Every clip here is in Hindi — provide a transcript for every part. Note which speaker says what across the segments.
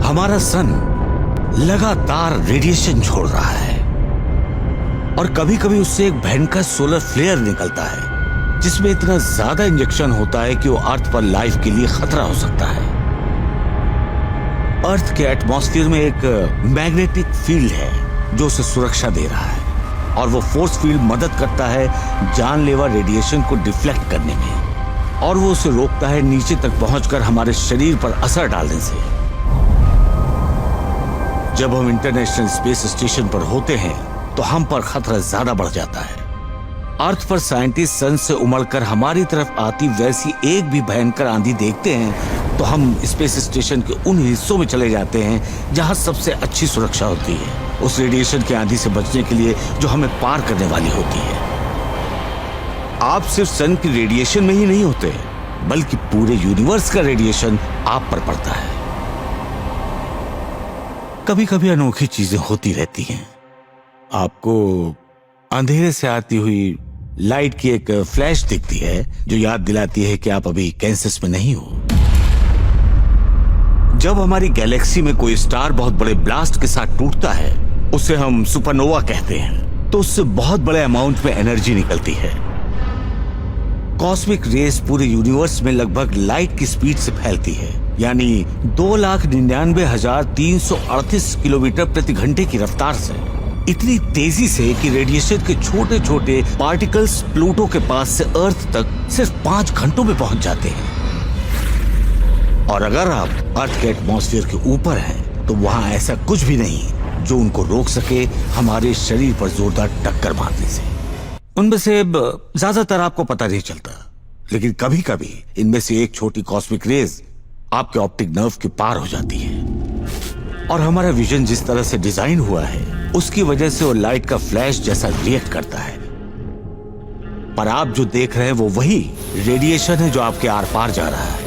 Speaker 1: हमारा सन लगातार रेडिएशन छोड़ रहा है और कभी कभी उससे एक भयंकर सोलर फ्लेयर निकलता है जिसमें इतना ज्यादा इंजेक्शन होता है कि वो अर्थ पर लाइफ के लिए खतरा हो सकता है। अर्थ के एटमॉस्फेयर में एक मैग्नेटिक फील्ड है जो उसे सुरक्षा दे रहा है और वो फोर्स फील्ड मदद करता है जानलेवा रेडिएशन को डिफ्लेक्ट करने में और वो उसे रोकता है नीचे तक पहुंचकर हमारे शरीर पर असर डालने से। जब हम इंटरनेशनल स्पेस स्टेशन पर होते हैं तो हम पर खतरा ज्यादा बढ़ जाता है। अर्थ पर साइंटिस्ट सन से उमड़कर हमारी तरफ आती वैसी एक भी भयंकर आंधी देखते हैं तो हम स्पेस स्टेशन के उन हिस्सों में चले जाते हैं जहां सबसे अच्छी सुरक्षा होती है, उस रेडिएशन की आंधी से बचने के लिए जो हमें पार करने वाली होती है। आप सिर्फ सन की रेडिएशन में ही नहीं होते बल्कि पूरे यूनिवर्स का रेडिएशन आप पर पड़ता है। कभी कभी अनोखी चीजें होती रहती हैं। आपको अंधेरे से आती हुई लाइट की एक फ्लैश दिखती है जो याद दिलाती है कि आप अभी कैंसस में नहीं हो। जब हमारी गैलेक्सी में कोई स्टार बहुत बड़े ब्लास्ट के साथ टूटता है, उसे हम सुपरनोवा कहते हैं, तो उससे बहुत बड़े अमाउंट में एनर्जी निकलती है। कॉस्मिक रेस पूरे यूनिवर्स में लगभग लाइट की स्पीड से फैलती है, यानी 2,99,338 किलोमीटर प्रति घंटे की रफ्तार से, इतनी तेजी से कि रेडिएशन के छोटे छोटे पार्टिकल्स प्लूटो के पास से अर्थ तक सिर्फ 5 घंटों में पहुंच जाते हैं। और अगर आप अर्थ के एटमॉस्फेयर के ऊपर हैं, तो वहां ऐसा कुछ भी नहीं जो उनको रोक सके हमारे शरीर पर जोरदार टक्कर मारने से। उनमें से ज्यादातर आपको पता नहीं चलता, लेकिन कभी कभी इनमें से एक छोटी कॉस्मिक रेज आपके ऑप्टिक नर्व के पार हो जाती है और हमारा विजन जिस तरह से डिजाइन हुआ है उसकी वजह से वो लाइट का फ्लैश जैसा रिएक्ट करता है। पर आप जो देख रहे हैं वो वही रेडिएशन है जो आपके आर पार जा रहा है।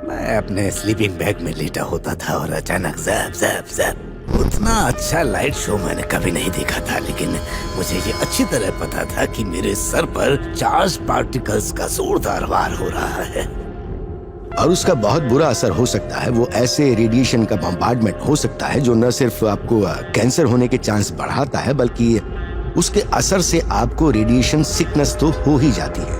Speaker 2: मैं अपने स्लीपिंग बैग में लेटा होता था और अचानक ज़ैप ज़ैप ज़ैप। उतना अच्छा लाइट शो मैंने कभी नहीं देखा था, लेकिन मुझे ये अच्छी तरह पता था कि मेरे सर पर चार्ज पार्टिकल्स का जोरदार वार हो रहा है
Speaker 3: और उसका बहुत बुरा असर हो सकता है। वो ऐसे रेडिएशन का बम्बार्डमेंट हो सकता है जो न सिर्फ आपको कैंसर होने के चांस बढ़ाता है, बल्कि उसके असर से आपको रेडिएशन सिकनेस तो हो ही जाती है।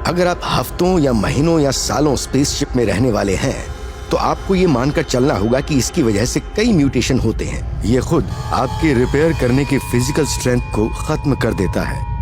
Speaker 3: अगर आप हफ्तों या महीनों या सालों स्पेसशिप में रहने वाले हैं तो आपको ये मानकर चलना होगा कि इसकी वजह से कई म्यूटेशन होते हैं। ये खुद आपके रिपेयर करने की फिजिकल स्ट्रेंथ को खत्म कर देता है।